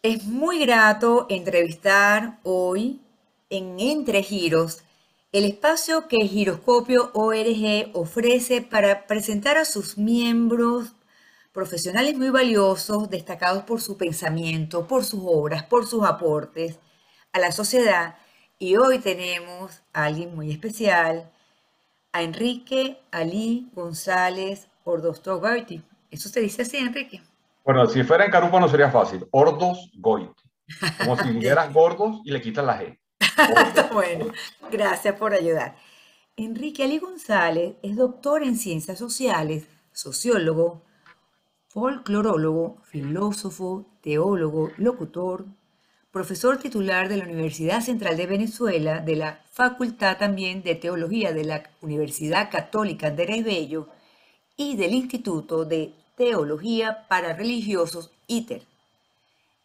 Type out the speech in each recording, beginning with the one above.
Es muy grato entrevistar hoy en Entre Giros, el espacio que Giroscopio ORG ofrece para presentar a sus miembros profesionales muy valiosos, destacados por su pensamiento, por sus obras, por sus aportes a la sociedad. Y hoy tenemos a alguien muy especial, a Enrique Ali González Ordostroberti. ¿Eso se dice así, Enrique? Bueno, si fuera en Carupa no sería fácil. Ordos goit. Como si Bien. dijeras gordos y le quitas la G. Ordos. Bueno, gracias por ayudar. Enrique Ali González es doctor en ciencias sociales, sociólogo, folclorólogo, filósofo, teólogo, locutor, profesor titular de la Universidad Central de Venezuela, de la Facultad también de Teología de la Universidad Católica Andrés Bello y del Instituto de Teología para Religiosos ITER.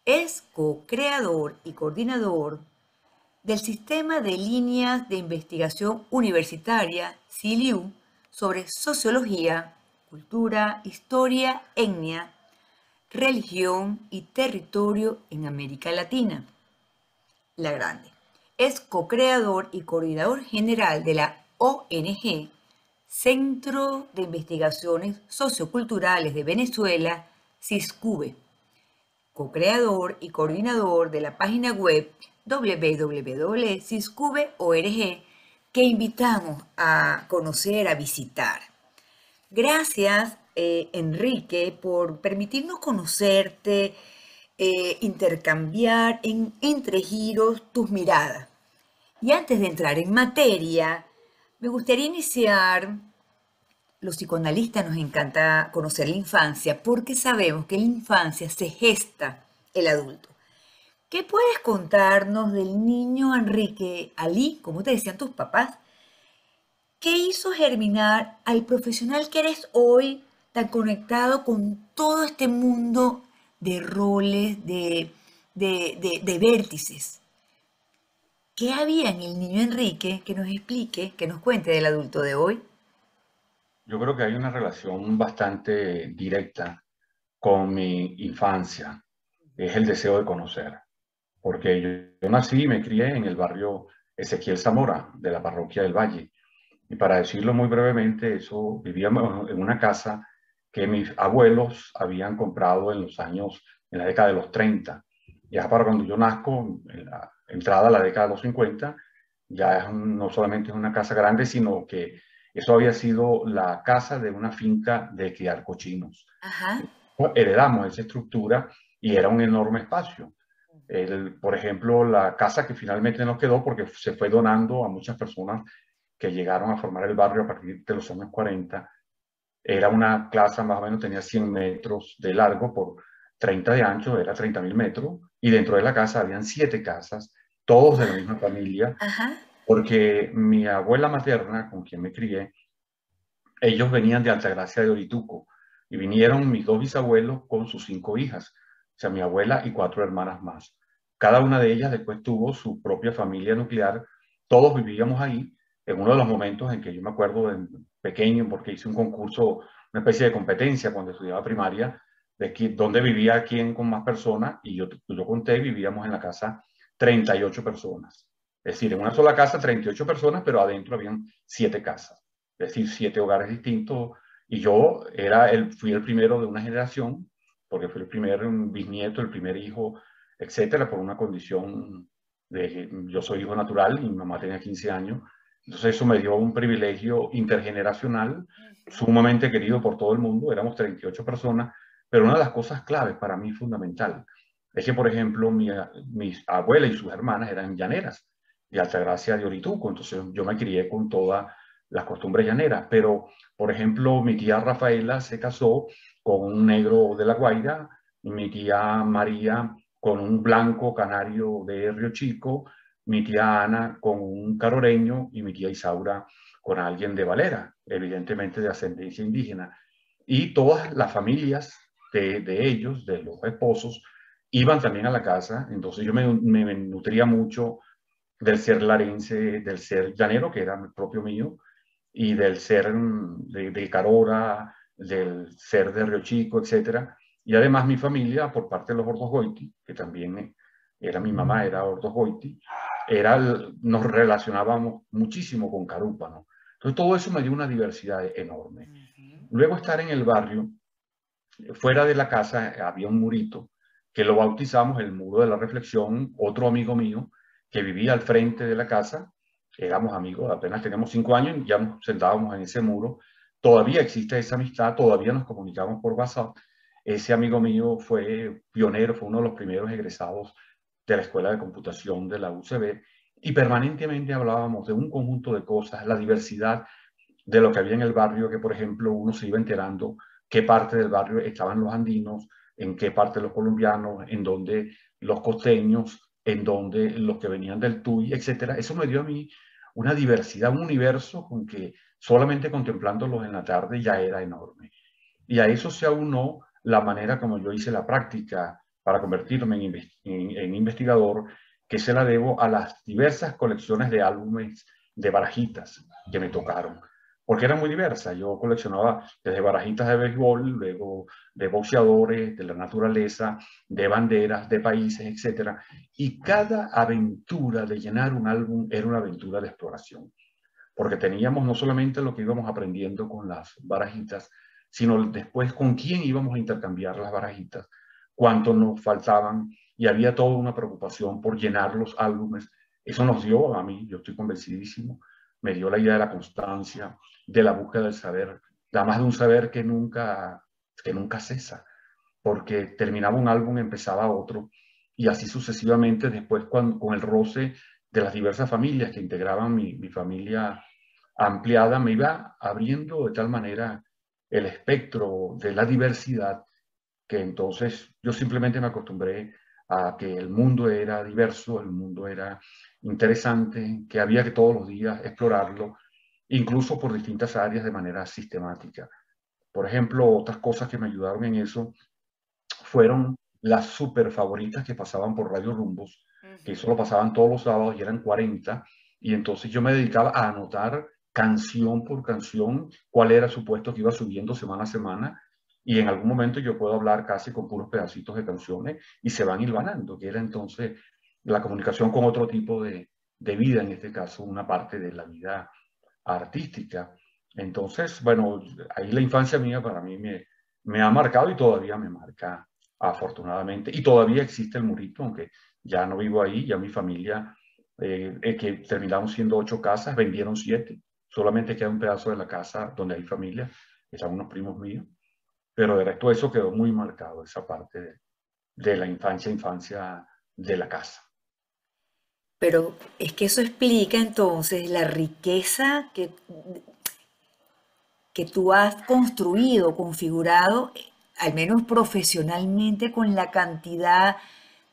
Es co-creador y coordinador del Sistema de Líneas de Investigación Universitaria, SILIU, sobre sociología, cultura, historia, etnia, religión y territorio en América Latina, la Grande. Es co-creador y coordinador general de la ONG Centro de Investigaciones Socioculturales de Venezuela, CISCUVE, co-creador y coordinador de la página web www.ciscube.org, que invitamos a conocer, a visitar. Gracias, Enrique, por permitirnos conocerte, intercambiar entre giros tus miradas. Y antes de entrar en materia, me gustaría iniciar. Los psicoanalistas nos encanta conocer la infancia porque sabemos que en la infancia se gesta el adulto. ¿Qué puedes contarnos del niño Enrique Ali, como te decían tus papás? ¿Qué hizo germinar al profesional que eres hoy, tan conectado con todo este mundo de roles, de vértices? ¿Qué había en el niño Enrique que nos explique, que nos cuente del adulto de hoy? Yo creo que hay una relación bastante directa con mi infancia. Es el deseo de conocer. Porque yo nací y me crié en el barrio Ezequiel Zamora, de la parroquia del Valle. Y para decirlo muy brevemente, eso vivíamos en una casa que mis abuelos habían comprado en la década de los 30. Ya para cuando yo nazco, en la entrada a la década de los 50, ya no solamente es una casa grande, sino que eso había sido la casa de una finca de criar cochinos. Ajá. Heredamos esa estructura y era un enorme espacio. Por ejemplo, la casa que finalmente nos quedó porque se fue donando a muchas personas que llegaron a formar el barrio a partir de los años 40. Era una casa más o menos, tenía 100 metros de largo por 30 de ancho, era 30.000 metros, y dentro de la casa habían 7 casas, todos de la misma familia, Ajá. porque mi abuela materna, con quien me crié, ellos venían de Altagracia de Orituco, y vinieron mis dos bisabuelos con sus 5 hijas, o sea, mi abuela y 4 hermanas más. Cada una de ellas después tuvo su propia familia nuclear, todos vivíamos ahí, en uno de los momentos en que yo me acuerdo de pequeño, porque hice un concurso, una especie de competencia cuando estudiaba primaria, dónde vivía quién con más personas, y yo conté, vivíamos en la casa 38 personas. Es decir, en una sola casa 38 personas, pero adentro habían 7 casas, es decir, 7 hogares distintos. Y fui el primero de una generación, porque fui el primer bisnieto, el primer hijo, etcétera, por una condición yo soy hijo natural y mi mamá tenía 15 años. Entonces eso me dio un privilegio intergeneracional sumamente querido por todo el mundo. Éramos 38 personas, pero una de las cosas claves para mí fundamental es que, por ejemplo, mis abuelas y sus hermanas eran llaneras de Altagracia de Orituco, entonces yo me crié con todas las costumbres llaneras, pero, por ejemplo, mi tía Rafaela se casó con un negro de La Guaira, mi tía María con un blanco canario de Río Chico, mi tía Ana con un caroreño y mi tía Isaura con alguien de Valera, evidentemente de ascendencia indígena. Y todas las familias de ellos, de los esposos, iban también a la casa, entonces yo me nutría mucho del ser larense, del ser llanero, que era el propio mío, y del ser de Carora, del ser de Río Chico, etcétera. Y además mi familia, por parte de los Ordogoiti, que también era mi mamá, era Ordogoiti, nos relacionábamos muchísimo con Carúpano. Entonces todo eso me dio una diversidad enorme. Ujú. Luego estar en el barrio, fuera de la casa había un murito que lo bautizamos el Muro de la Reflexión. Otro amigo mío que vivía al frente de la casa, éramos amigos, apenas teníamos 5 años y ya nos sentábamos en ese muro. Todavía existe esa amistad, todavía nos comunicamos por WhatsApp. Ese amigo mío fue pionero, fue uno de los primeros egresados de la Escuela de Computación de la UCB, y permanentemente hablábamos de un conjunto de cosas, la diversidad de lo que había en el barrio, que por ejemplo uno se iba enterando qué parte del barrio estaban los andinos, en qué parte los colombianos, en dónde los costeños, en dónde los que venían del Tuy, etcétera. Eso me dio a mí una diversidad, un universo con que solamente contemplándolos en la tarde ya era enorme. Y a eso se aunó la manera como yo hice la práctica para convertirme en investigador, que se la debo a las diversas colecciones de álbumes de barajitas que me tocaron, porque era muy diversa. Yo coleccionaba desde barajitas de béisbol, luego de boxeadores, de la naturaleza, de banderas, de países, etcétera. Y cada aventura de llenar un álbum era una aventura de exploración, porque teníamos no solamente lo que íbamos aprendiendo con las barajitas, sino después con quién íbamos a intercambiar las barajitas, cuánto nos faltaban, y había toda una preocupación por llenar los álbumes. Eso nos dio a mí, yo estoy convencidísimo, me dio la idea de la constancia, de la búsqueda del saber, además de un saber que nunca cesa, porque terminaba un álbum, empezaba otro, y así sucesivamente después con el roce de las diversas familias que integraban mi familia ampliada, me iba abriendo de tal manera el espectro de la diversidad, que entonces yo simplemente me acostumbré a que el mundo era diverso, el mundo era interesante, que había que todos los días explorarlo, incluso por distintas áreas de manera sistemática. Por ejemplo, otras cosas que me ayudaron en eso fueron las super favoritas que pasaban por Radio Rumbos, que eso lo Ujú. pasaban todos los sábados y eran 40, y entonces yo me dedicaba a anotar canción por canción cuál era su puesto que iba subiendo semana a semana, y en algún momento yo puedo hablar casi con puros pedacitos de canciones y se van hilvanando, que era entonces la comunicación con otro tipo de vida, en este caso una parte de la vida artística. Entonces, bueno, ahí la infancia mía para mí me ha marcado y todavía me marca, afortunadamente. Y todavía existe el Murito, aunque ya no vivo ahí, ya mi familia, que terminamos siendo 8 casas, vendieron 7. Solamente queda un pedazo de la casa donde hay familia, que son unos primos míos. Pero de resto eso quedó muy marcado, esa parte de la infancia de la casa. Pero es que eso explica entonces la riqueza que tú has construido, configurado, al menos profesionalmente, con la cantidad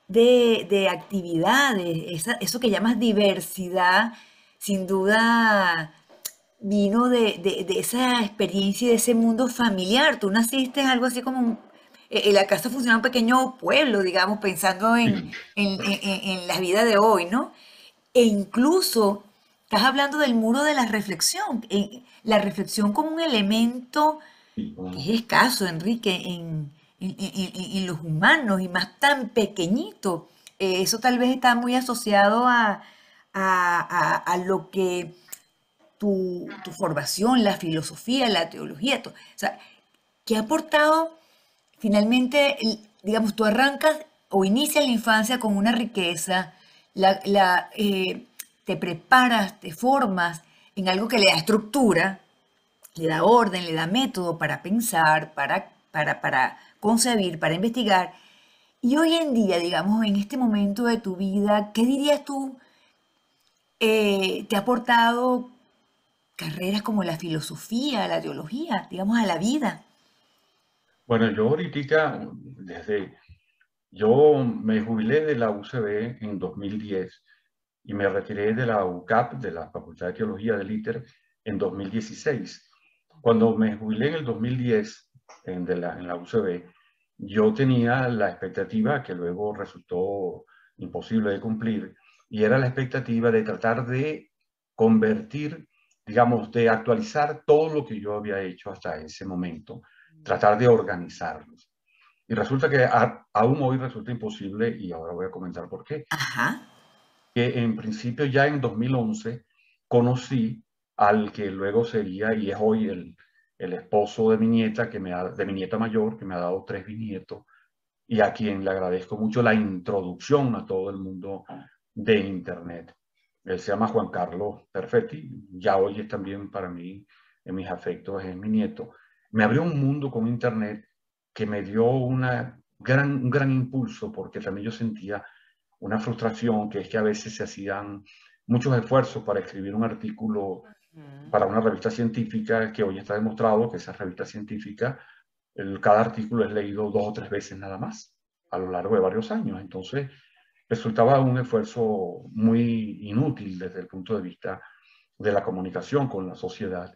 de actividades, eso que llamas diversidad, sin duda vino de esa experiencia y de ese mundo familiar. Tú naciste en algo así como la casa funciona un pequeño pueblo, digamos, pensando Sí, en la vida de hoy, ¿no? E incluso estás hablando del muro de la reflexión, la reflexión como un elemento sí, que como- es escaso, Enrique, en los humanos y más tan pequeñito. Eso tal vez está muy asociado a lo que tu formación, la filosofía, la teología, o sea, que ha aportado finalmente, digamos, tú arrancas o inicias la infancia con una riqueza, te preparas, te formas en algo que le da estructura, le da orden, le da método para pensar, para concebir, para investigar. Y hoy en día, digamos, en este momento de tu vida, ¿qué dirías tú te ha aportado carreras como la filosofía, la teología, digamos, a la vida? Bueno, yo ahorita, yo me jubilé de la UCB en 2010 y me retiré de la UCAP, de la Facultad de Teología del ITER, en 2016. Cuando me jubilé en el 2010 en la UCB, yo tenía la expectativa, que luego resultó imposible de cumplir, y era la expectativa de tratar de convertir, digamos, de actualizar todo lo que yo había hecho hasta ese momento, tratar de organizarlos. Y resulta que aún hoy resulta imposible, y ahora voy a comentar por qué, Ajá. que en principio ya en 2011 conocí al que luego sería y es hoy el esposo de mi nieta, de mi nieta mayor, que me ha dado 3 bisnietos, y a quien le agradezco mucho la introducción a todo el mundo de Internet. Él se llama Juan Carlos Perfetti, ya hoy es también para mí, en mis afectos, es mi nieto. Me abrió un mundo con Internet que me dio un gran impulso, porque también yo sentía una frustración, que es que a veces se hacían muchos esfuerzos para escribir un artículo Ujú. para una revista científica, que hoy está demostrado que esa revista científica, cada artículo es leído 2 o 3 veces nada más a lo largo de varios años. Entonces, resultaba un esfuerzo muy inútil desde el punto de vista de la comunicación con la sociedad.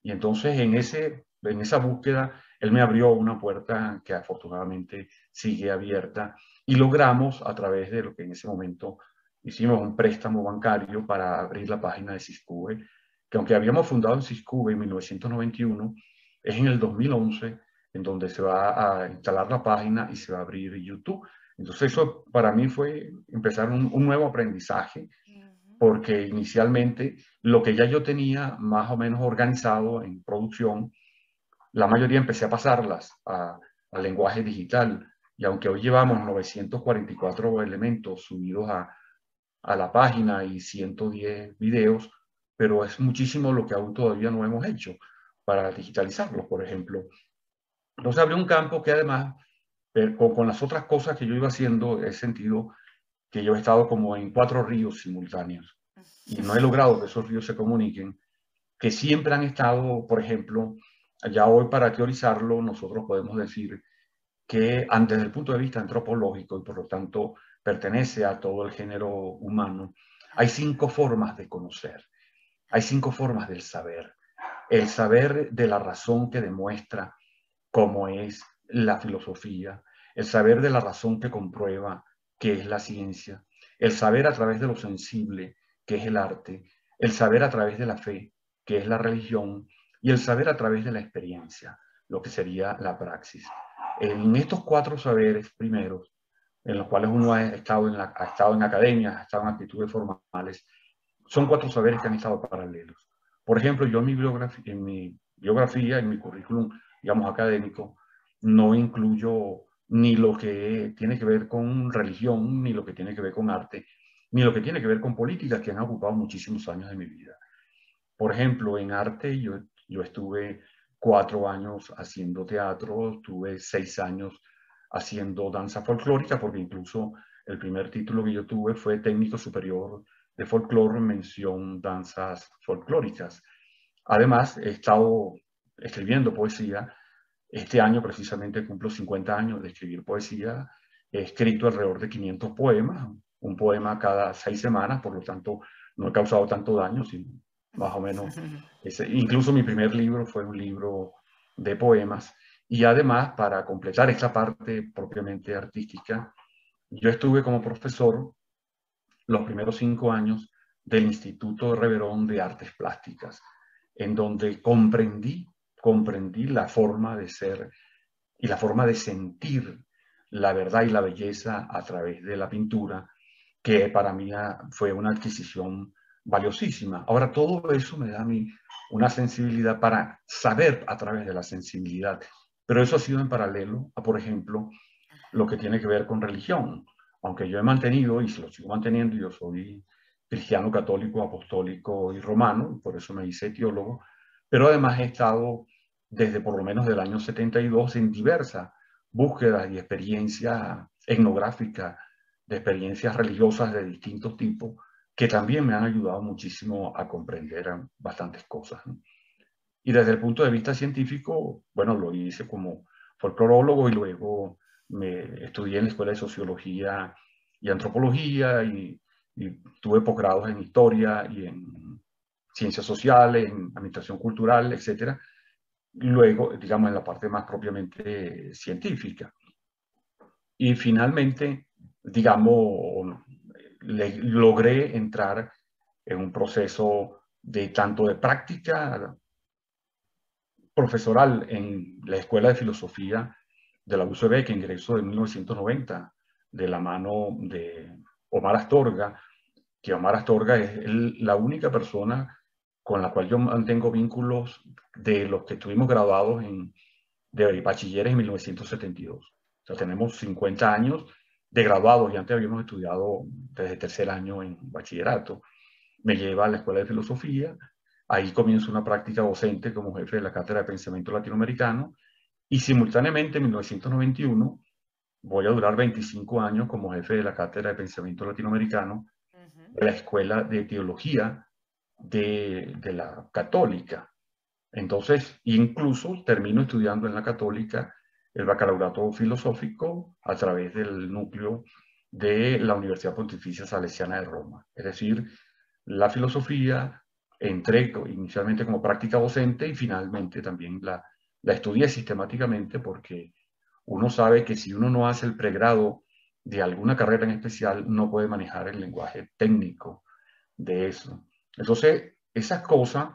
Y entonces, en esa búsqueda, él me abrió una puerta que afortunadamente sigue abierta y logramos, a través de lo que en ese momento hicimos un préstamo bancario para abrir la página de Siscube, que aunque habíamos fundado en Siscube en 1991, es en el 2011 en donde se va a instalar la página y se va a abrir YouTube. Entonces eso para mí fue empezar un nuevo aprendizaje, porque inicialmente lo que ya yo tenía más o menos organizado en producción, la mayoría empecé a pasarlas al lenguaje digital. Y aunque hoy llevamos 944 elementos subidos a la página y 110 videos, pero es muchísimo lo que aún todavía no hemos hecho para digitalizarlos, por ejemplo. Entonces abrió un campo que además, con las otras cosas que yo iba haciendo, he sentido que yo he estado como en 4 ríos simultáneos y no he logrado que esos ríos se comuniquen, que siempre han estado, por ejemplo, ya hoy para teorizarlo, nosotros podemos decir que desde el punto de vista antropológico y por lo tanto pertenece a todo el género humano, hay 5 formas de conocer, hay 5 formas del saber. El saber de la razón que demuestra cómo es la filosofía, el saber de la razón que comprueba qué es la ciencia, el saber a través de lo sensible, que es el arte, el saber a través de la fe, que es la religión, y el saber a través de la experiencia, lo que sería la praxis. En estos 4 saberes primeros, en los cuales uno ha estado en academia, ha estado en actitudes formales, son 4 saberes que han estado paralelos. Por ejemplo, yo en mi currículum, digamos, académico, no incluyo ni lo que tiene que ver con religión, ni lo que tiene que ver con arte, ni lo que tiene que ver con política, que han ocupado muchísimos años de mi vida. Por ejemplo, en arte yo estuve 4 años haciendo teatro, estuve 6 años haciendo danza folclórica, porque incluso el primer título que yo tuve fue técnico superior de folclore, mención danzas folclóricas. Además, he estado escribiendo poesía. Este año precisamente cumplo 50 años de escribir poesía. He escrito alrededor de 500 poemas, un poema cada 6 semanas, por lo tanto no he causado tanto daño, sino más o menos. Incluso mi primer libro fue un libro de poemas. Y además, para completar esta parte propiamente artística, yo estuve como profesor los primeros 5 años del Instituto Reverón de Artes Plásticas, en donde comprendí la forma de ser y la forma de sentir la verdad y la belleza a través de la pintura, que para mí fue una adquisición valiosísima. Ahora, todo eso me da a mí una sensibilidad para saber a través de la sensibilidad, pero eso ha sido en paralelo a, por ejemplo, lo que tiene que ver con religión. Aunque yo he mantenido, y se lo sigo manteniendo, yo soy cristiano, católico, apostólico y romano, por eso me hice teólogo, pero además he estado desde por lo menos del año 72 en diversas búsquedas y experiencias etnográficas, de experiencias religiosas de distintos tipos, que también me han ayudado muchísimo a comprender bastantes cosas, ¿no? Y desde el punto de vista científico, bueno, lo hice como folclorólogo y luego me estudié en la Escuela de Sociología y Antropología y tuve posgrados en Historia y en Ciencias Sociales, en Administración Cultural, etcétera. Luego, digamos, en la parte más propiamente científica. Y finalmente, digamos, logré entrar en un proceso de tanto de práctica profesoral en la Escuela de Filosofía de la UCB, que ingresó en 1990 de la mano de Omar Astorga, que Omar Astorga es la única persona con la cual yo mantengo vínculos de los que estuvimos graduados de bachilleres en 1972. O sea, tenemos 50 años de graduados y antes habíamos estudiado desde tercer año en bachillerato. Me lleva a la Escuela de Filosofía, ahí comienzo una práctica docente como jefe de la Cátedra de Pensamiento Latinoamericano y simultáneamente en 1991 voy a durar 25 años como jefe de la Cátedra de Pensamiento Latinoamericano Ujú. de la Escuela de Teología de la Católica. Entonces, incluso termino estudiando en la Católica el bacalaureato filosófico a través del núcleo de la Universidad Pontificia Salesiana de Roma. Es decir, la filosofía entré inicialmente como práctica docente y finalmente también la estudié sistemáticamente porque uno sabe que si uno no hace el pregrado de alguna carrera en especial, no puede manejar el lenguaje técnico de eso. Entonces, esas cosas,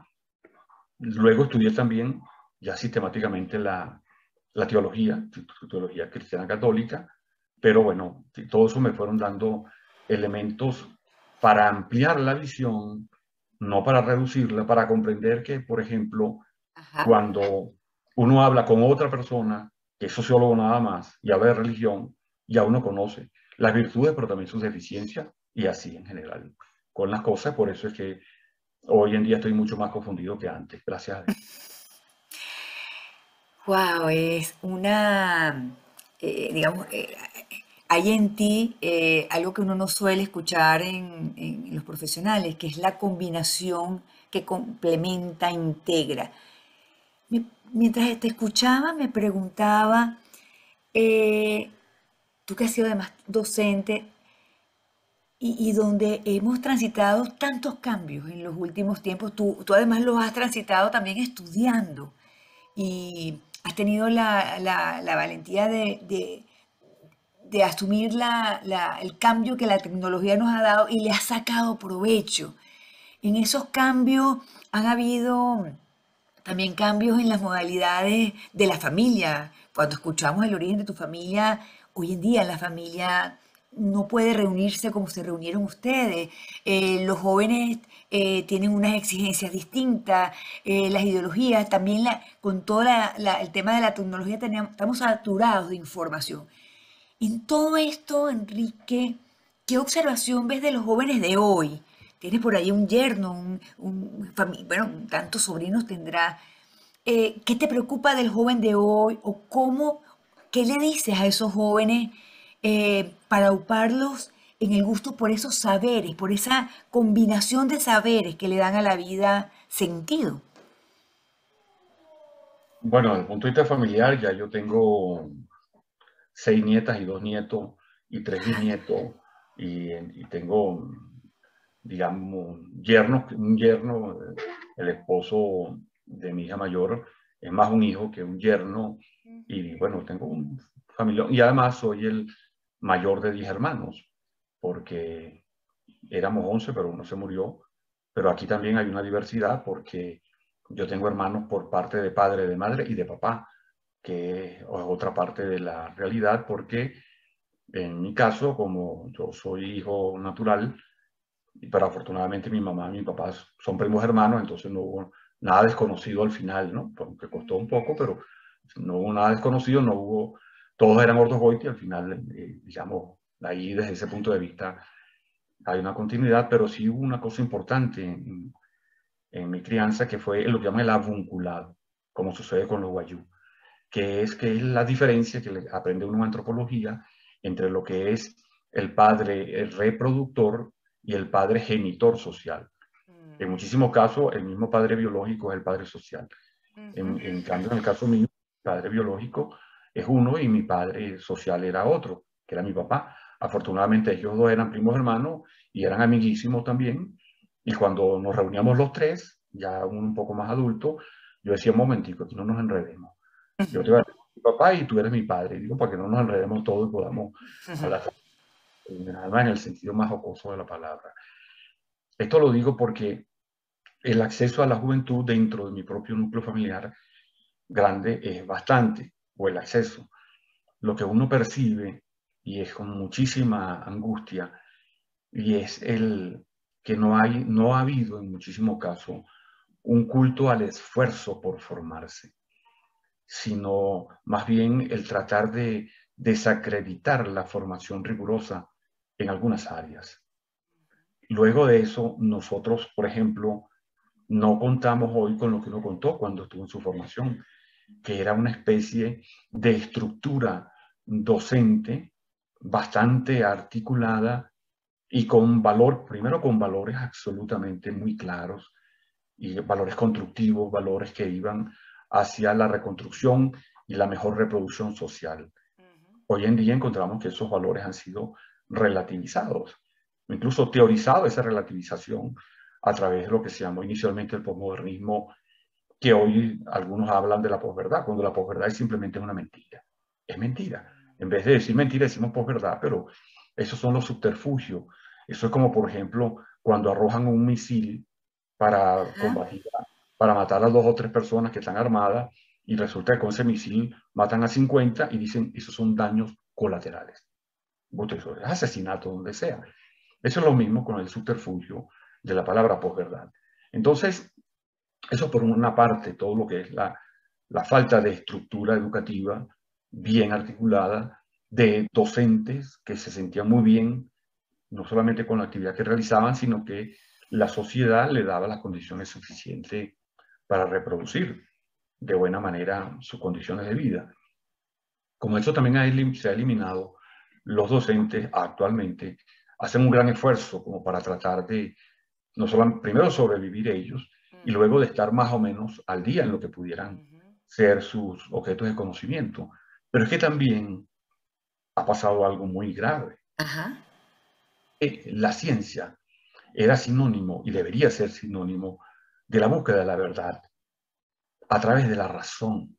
luego estudié también ya sistemáticamente la teología cristiana católica, pero bueno, todo eso me fueron dando elementos para ampliar la visión, no para reducirla, para comprender que, por ejemplo, Ajá. cuando uno habla con otra persona, que es sociólogo nada más, y habla de religión, ya uno conoce las virtudes, pero también sus deficiencias, y así en general con las cosas. Por eso es que hoy en día estoy mucho más confundido que antes, gracias a Dios. Wow, es digamos, hay en ti algo que uno no suele escuchar en los profesionales, que es la combinación que complementa, integra. Mientras te escuchaba, me preguntaba, eh, tú que has sido además docente y donde hemos transitado tantos cambios en los últimos tiempos, tú además los has transitado también estudiando y has tenido la valentía de asumir el cambio que la tecnología nos ha dado y le has sacado provecho. En esos cambios han habido también cambios en las modalidades de la familia. Cuando escuchamos el origen de tu familia, hoy en día la familia no puede reunirse como se reunieron ustedes. Los jóvenes tienen unas exigencias distintas, las ideologías, también con todo el tema de la tecnología estamos saturados de información. En todo esto, Enrique, ¿qué observación ves de los jóvenes de hoy? Tienes por ahí un yerno, bueno, tantos sobrinos tendrá. ¿Qué te preocupa del joven de hoy? ¿O qué le dices a esos jóvenes para auparlos en el gusto por esos saberes, por esa combinación de saberes que le dan a la vida sentido? Bueno, desde el punto de vista familiar, ya yo tengo 6 nietas y 2 nietos y 3 bisnietos y tengo, digamos, un yerno, el esposo de mi hija mayor es más un hijo que un yerno y bueno, tengo un familia y además soy el mayor de 10 hermanos porque éramos 11 pero uno se murió, pero aquí también hay una diversidad porque yo tengo hermanos por parte de padre, de madre y de papá, que es otra parte de la realidad porque en mi caso, como yo soy hijo natural, pero afortunadamente mi mamá y mi papá son primos hermanos, entonces no hubo nada desconocido al final, ¿no? Aunque costó un poco, pero no hubo nada desconocido, no hubo, todos eran ortogoites y al final, digamos, ahí desde ese punto de vista hay una continuidad, pero sí hubo una cosa importante en mi crianza que fue lo que llaman el avunculado, como sucede con los guayú, que es la diferencia que aprende uno en antropología entre lo que es el padre el reproductor y el padre genitor social. En muchísimos casos, el mismo padre biológico es el padre social. En cambio, en el caso mío, mi padre biológico es uno y mi padre social era otro, que era mi papá. Afortunadamente, ellos dos eran primos hermanos y eran amiguísimos también. Y cuando nos reuníamos los tres, ya uno un poco más adulto, yo decía, un momentico, aquí no nos enredemos. Yo te voy a decir mi papá y tú eres mi padre. Digo, para que no nos enredemos todos y podamos hablar nada más en el sentido más jocoso de la palabra. Esto lo digo porque el acceso a la juventud dentro de mi propio núcleo familiar grande es bastante, o el acceso. lo que uno percibe, y es con muchísima angustia, y es el que no ha habido en muchísimos casos un culto al esfuerzo por formarse, sino más bien el tratar de desacreditar la formación rigurosa en algunas áreas. Luego de eso, nosotros, por ejemplo, no contamos hoy con lo que uno contó cuando estuvo en su formación, que era una especie de estructura docente bastante articulada y con valor, primero con valores absolutamente muy claros y valores constructivos, valores que iban hacia la reconstrucción y la mejor reproducción social. Hoy en día encontramos que esos valores han sido relativizados, incluso teorizado esa relativización a través de lo que se llamó inicialmente el posmodernismo, que hoy algunos hablan de la posverdad, cuando la posverdad es simplemente una mentira. Es mentira. En vez de decir mentira, decimos posverdad, pero esos son los subterfugios. Eso es como, por ejemplo, cuando arrojan un misil para Ajá. combatir, para matar a 2 o 3 personas que están armadas y resulta que con ese misil matan a 50 y dicen, esos son daños colaterales. Eso es asesinato donde sea. Eso es lo mismo con el subterfugio de la palabra posverdad. Entonces, eso por una parte, todo lo que es la falta de estructura educativa bien articulada, de docentes que se sentían muy bien, no solamente con la actividad que realizaban, sino que la sociedad le daba las condiciones suficientes para reproducir de buena manera sus condiciones de vida. Como eso también se ha eliminado, los docentes actualmente hacen un gran esfuerzo como para tratar de, no solo primero sobrevivir ellos y luego de estar más o menos al día en lo que pudieran ser sus objetos de conocimiento. Pero es que también ha pasado algo muy grave. Ajá. La ciencia era sinónimo y debería ser sinónimo de la búsqueda de la verdad a través de la razón.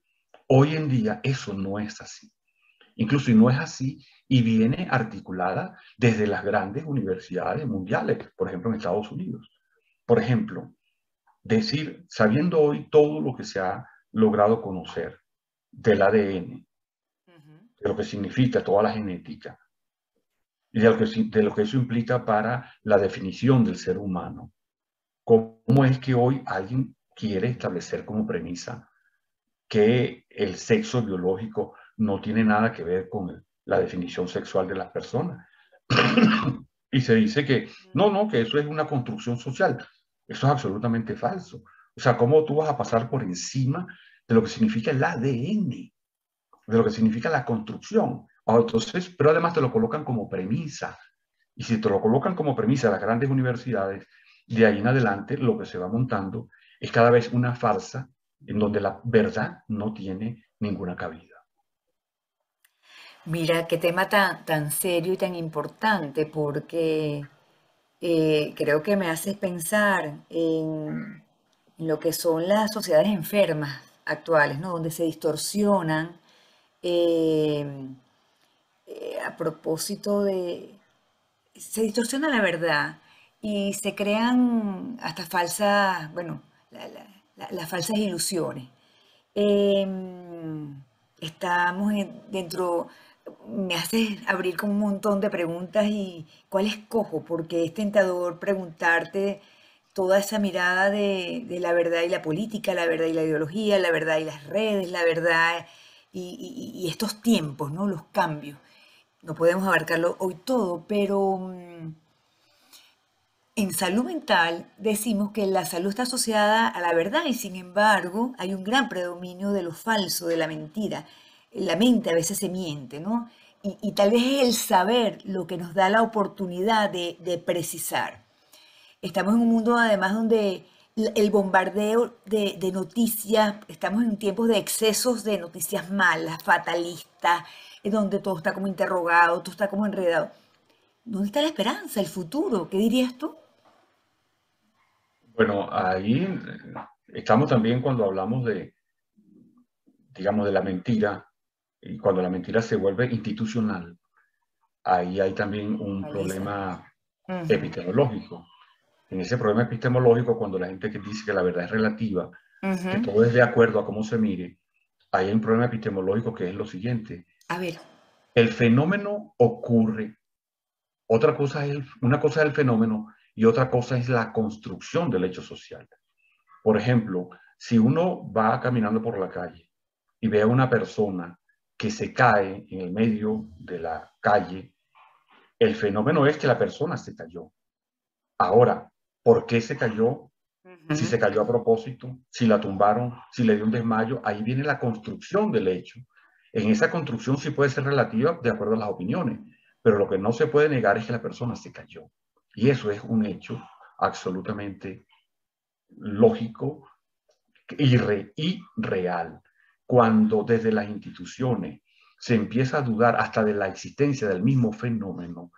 Hoy en día eso no es así. Incluso y no es así y viene articulada desde las grandes universidades mundiales, por ejemplo en Estados Unidos. Por ejemplo, decir, sabiendo hoy todo lo que se ha logrado conocer del ADN, de lo que significa toda la genética y de lo que eso implica para la definición del ser humano, ¿cómo es que hoy alguien quiere establecer como premisa que el sexo biológico no tiene nada que ver con la definición sexual de las personas? Y se dice que no, que eso es una construcción social. Eso es absolutamente falso. O sea, ¿cómo tú vas a pasar por encima de lo que significa el ADN, de lo que significa la construcción? Entonces, pero además te lo colocan como premisa. Y si te lo colocan como premisa las grandes universidades, de ahí en adelante lo que se va montando es cada vez una farsa en donde la verdad no tiene ninguna cabida. Mira, qué tema tan serio y tan importante, porque creo que me haces pensar en lo que son las sociedades enfermas actuales, ¿no? Donde se distorsionan eh, a propósito de... Se distorsiona la verdad y se crean hasta falsas, bueno, las falsas ilusiones. Estamos dentro, me haces abrir con un montón de preguntas y ¿cuál escojo? Porque es tentador preguntarte toda esa mirada de la verdad y la política, la verdad y la ideología, la verdad y las redes, la verdad y estos tiempos, ¿no? Los cambios. No podemos abarcarlo hoy todo, pero en salud mental decimos que la salud está asociada a la verdad y sin embargo hay un gran predominio de lo falso, de la mentira. La mente a veces se miente, ¿no? Y tal vez es el saber lo que nos da la oportunidad de precisar. Estamos en un mundo además donde el bombardeo de noticias, estamos en tiempos de excesos de noticias malas, fatalistas, donde todo está como interrogado, todo está como enredado. ¿Dónde está la esperanza, el futuro? ¿Qué dirías tú? Bueno, ahí estamos también cuando hablamos de, digamos, de la mentira, y cuando la mentira se vuelve institucional, ahí hay también un Analiza. problema Ujú, epistemológico. En ese problema epistemológico, cuando la gente que dice que la verdad es relativa, que ujú. todo es de acuerdo a cómo se mire, hay un problema epistemológico que es lo siguiente. A ver. El fenómeno ocurre. Una cosa es el fenómeno y otra cosa es la construcción del hecho social. Por ejemplo, si uno va caminando por la calle y ve a una persona que se cae en el medio de la calle, el fenómeno es que la persona se cayó. Ahora, ¿por qué se cayó? Si Ujú. se cayó a propósito, si la tumbaron, si le dio un desmayo, ahí viene la construcción del hecho. En esa construcción sí puede ser relativa de acuerdo a las opiniones, pero lo que no se puede negar es que la persona se cayó. Y eso es un hecho absolutamente lógico y real. Cuando desde las instituciones se empieza a dudar hasta de la existencia del mismo fenómeno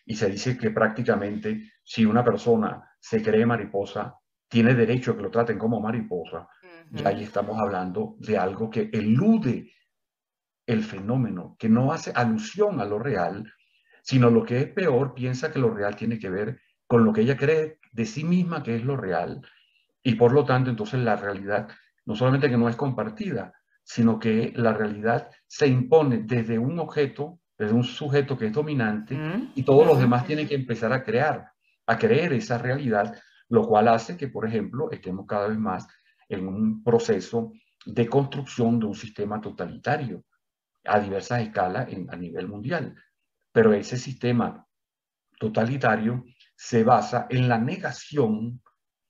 y se dice que prácticamente si una persona se cree mariposa, tiene derecho a que lo traten como mariposa, ya Ujú. ahí estamos hablando de algo que elude el fenómeno, que no hace alusión a lo real, sino lo que es peor, piensa que lo real tiene que ver con lo que ella cree de sí misma que es lo real. Y por lo tanto, entonces la realidad no solamente que no es compartida, sino que la realidad se impone desde un objeto, desde un sujeto que es dominante, Ujú. y todos los Ujú. demás tienen que empezar a creer esa realidad, lo cual hace que, por ejemplo, estemos cada vez más en un proceso de construcción de un sistema totalitario a diversas escalas a nivel mundial. Pero ese sistema totalitario se basa en la negación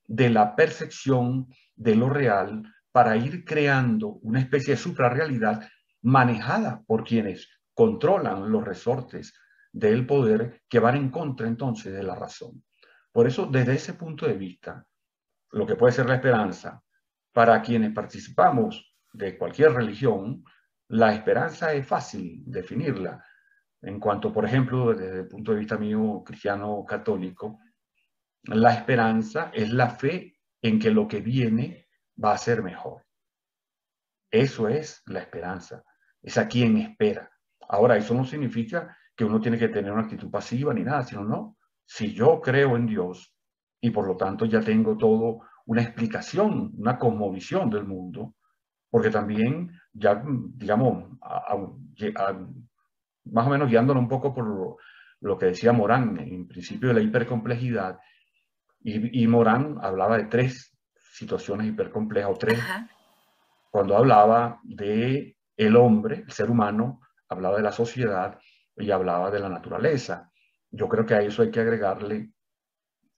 de la percepción de lo real para ir creando una especie de suprarrealidad manejada por quienes controlan los resortes del poder que van en contra entonces de la razón. Por eso, desde ese punto de vista, lo que puede ser la esperanza para quienes participamos de cualquier religión, la esperanza es fácil definirla. En cuanto, por ejemplo, desde el punto de vista mío cristiano católico, la esperanza es la fe en que lo que viene va a ser mejor. Eso es la esperanza. Es a quien espera. Ahora, eso no significa que uno tiene que tener una actitud pasiva ni nada, sino no. Si yo creo en Dios y por lo tanto ya tengo todo una explicación, una cosmovisión del mundo, porque también ya, digamos, más o menos guiándonos un poco por lo que decía Morán, en principio de la hipercomplejidad, y Morán hablaba de tres situaciones hipercomplejas o tres Ajá. cuando hablaba de el hombre, el ser humano, hablaba de la sociedad y hablaba de la naturaleza. Yo creo que a eso hay que agregarle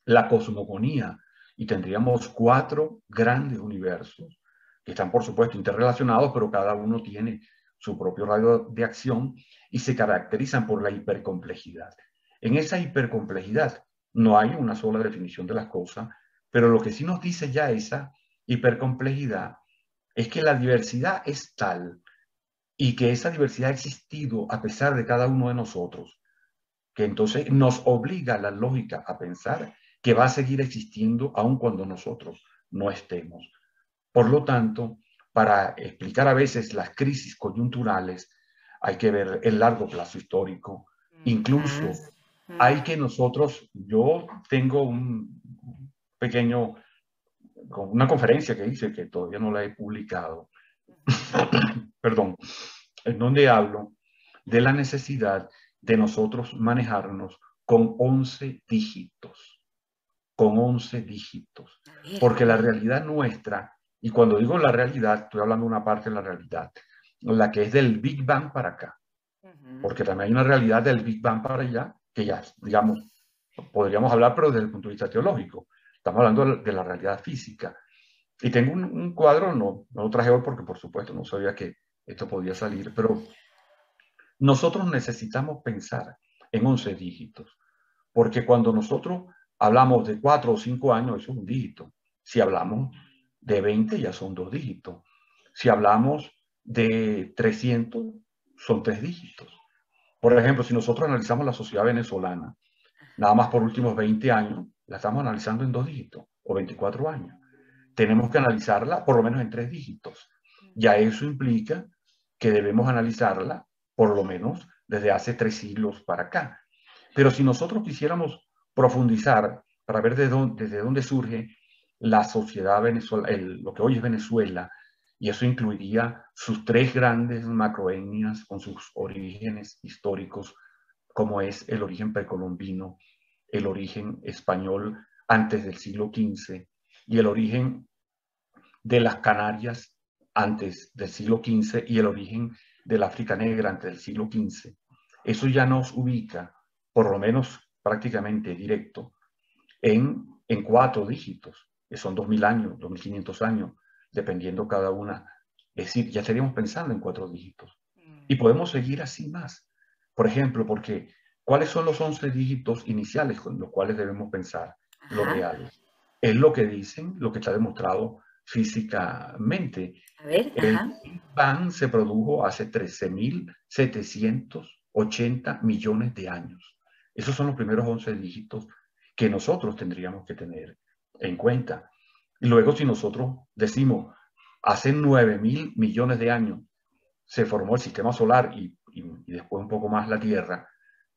la cosmogonía y tendríamos cuatro grandes universos que están, por supuesto, interrelacionados, pero cada uno tiene su propio radio de acción y se caracterizan por la hipercomplejidad. En esa hipercomplejidad no hay una sola definición de las cosas, pero lo que sí nos dice ya esa hipercomplejidad es que la diversidad es tal y que esa diversidad ha existido a pesar de cada uno de nosotros, que entonces nos obliga la lógica a pensar que va a seguir existiendo aun cuando nosotros no estemos. Por lo tanto, para explicar a veces las crisis coyunturales, hay que ver el largo plazo histórico. Ujú. Incluso hay que nosotros, yo tengo un pequeño, una conferencia que hice que todavía no la he publicado, perdón, en donde hablo de la necesidad de nosotros manejarnos con 11 dígitos, con 11 dígitos, A ver. porque la realidad nuestra, y cuando digo la realidad, estoy hablando de una parte de la realidad, la que es del Big Bang para acá, Ujú. porque también hay una realidad del Big Bang para allá, que ya, digamos, podríamos hablar, pero desde el punto de vista teológico. Estamos hablando de la realidad física. Y tengo un cuadro, no lo traje hoy porque por supuesto no sabía que esto podía salir, pero nosotros necesitamos pensar en 11 dígitos, porque cuando nosotros hablamos de 4 o 5 años, eso es un dígito. Si hablamos de 20, ya son dos dígitos. Si hablamos de 300, son tres dígitos. Por ejemplo, si nosotros analizamos la sociedad venezolana, nada más por últimos 20 años, la estamos analizando en dos dígitos o 24 años. Tenemos que analizarla por lo menos en tres dígitos. Ya eso implica que debemos analizarla por lo menos desde hace 3 siglos para acá. Pero si nosotros quisiéramos profundizar para ver desde dónde surge la sociedad venezolana, lo que hoy es Venezuela, y eso incluiría sus tres grandes macroetnias con sus orígenes históricos, como es el origen precolombino, el origen español antes del siglo XV y el origen de las Canarias antes del siglo XV y el origen del África Negra antes del siglo XV. Eso ya nos ubica, por lo menos prácticamente directo, en cuatro dígitos, que son 2000 años, 2500 años, dependiendo cada una. Es decir, ya estaríamos pensando en cuatro dígitos. Y podemos seguir así más. Por ejemplo, porque ¿cuáles son los 11 dígitos iniciales con los cuales debemos pensar los Ajá. reales? Es lo que dicen, lo que está demostrado físicamente. A ver, El ajá. Big Bang se produjo hace 13.780 millones de años. Esos son los primeros 11 dígitos que nosotros tendríamos que tener en cuenta. Y luego, si nosotros decimos, hace 9.000 millones de años se formó el sistema solar y después un poco más la Tierra,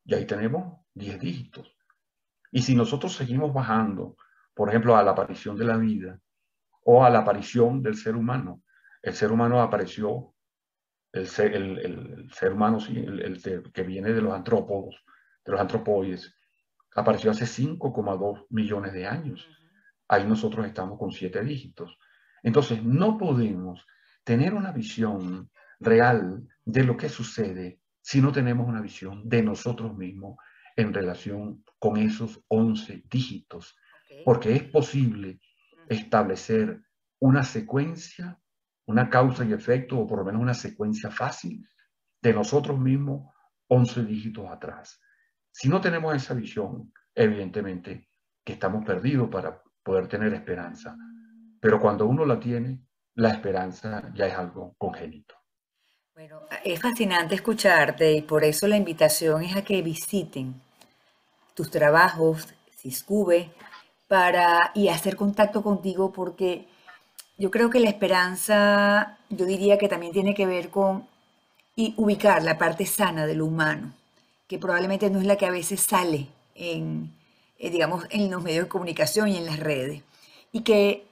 y ahí tenemos 10 dígitos. Y si nosotros seguimos bajando, por ejemplo, a la aparición de la vida o a la aparición del ser humano, el ser humano apareció, el ser humano sí, que viene de los antrópodos, de los antropoides, apareció hace 5,2 millones de años. Ahí nosotros estamos con 7 dígitos. Entonces, no podemos tener una visión real de lo que sucede si no tenemos una visión de nosotros mismos en relación con esos 11 dígitos, Ok. porque es posible establecer una secuencia, una causa y efecto, o por lo menos una secuencia fácil de nosotros mismos 11 dígitos atrás. Si no tenemos esa visión, evidentemente que estamos perdidos para poder tener esperanza. Pero cuando uno la tiene, la esperanza ya es algo congénito. Bueno, es fascinante escucharte y por eso la invitación es a que visiten tus trabajos, Siscube, y hacer contacto contigo porque yo creo que la esperanza, yo diría que también tiene que ver con y ubicar la parte sana de lo humano, que probablemente no es la que a veces sale digamos, en los medios de comunicación y en las redes. Y que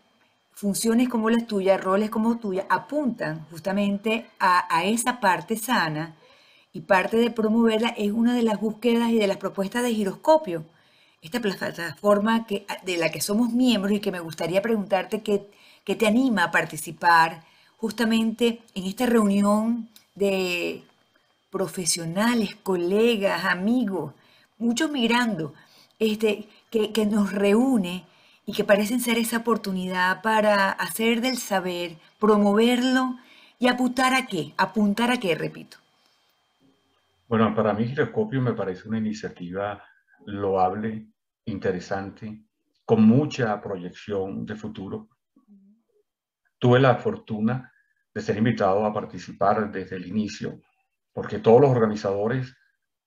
funciones como las tuyas, roles como tuya, apuntan justamente a esa parte sana y parte de promoverla es una de las búsquedas y de las propuestas de Giroscopio, esta plataforma de la que somos miembros y que me gustaría preguntarte qué te anima a participar justamente en esta reunión de profesionales, colegas, amigos, muchos migrando, que nos reúne y que parecen ser esa oportunidad para hacer del saber, promoverlo y apuntar a qué, repito. Bueno, para mí Giroscopio me parece una iniciativa loable, interesante, con mucha proyección de futuro. Tuve la fortuna de ser invitado a participar desde el inicio, porque todos los organizadores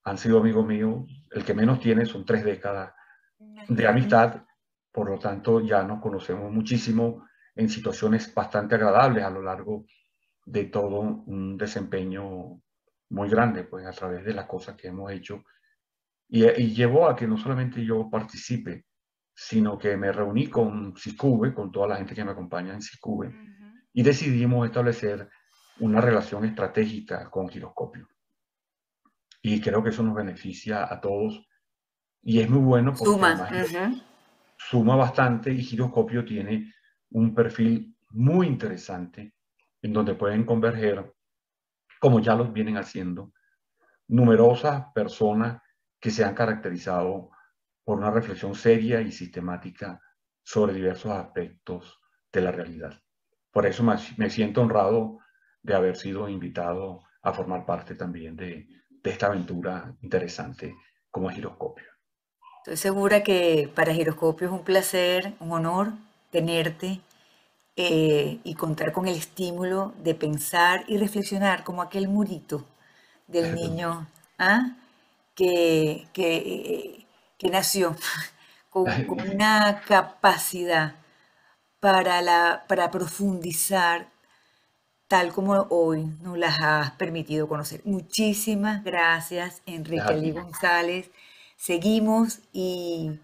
han sido amigos míos. El que menos tiene son 3 décadas de Imagínate. amistad, por lo tanto ya nos conocemos muchísimo en situaciones bastante agradables a lo largo de todo un desempeño muy grande, pues a través de las cosas que hemos hecho y llevó a que no solamente yo participe, sino que me reuní con Siscube, con toda la gente que me acompaña en Siscube, y decidimos establecer una relación estratégica con Giroscopio. Y creo que eso nos beneficia a todos y es muy bueno porque Suma. además Ujú. suma bastante y Giroscopio tiene un perfil muy interesante en donde pueden converger, como ya los vienen haciendo, numerosas personas que se han caracterizado por una reflexión seria y sistemática sobre diversos aspectos de la realidad. Por eso me siento honrado de haber sido invitado a formar parte también de esta aventura interesante como Giroscopio. Estoy segura que para Giroscopio es un placer, un honor tenerte y contar con el estímulo de pensar y reflexionar como aquel murito del niño, ¿ah? que, que, que nació con una capacidad para profundizar tal como hoy nos las has permitido conocer. Muchísimas gracias, Enrique A Ali ti. González. Seguimos y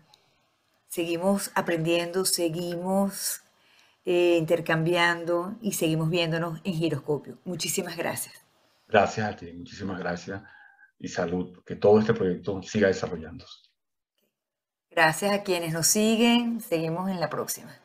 seguimos aprendiendo, seguimos intercambiando y seguimos viéndonos en Giroscopio. Muchísimas gracias. Gracias a ti, muchísimas gracias y salud, que todo este proyecto siga desarrollándose. Gracias a quienes nos siguen. Seguimos en la próxima.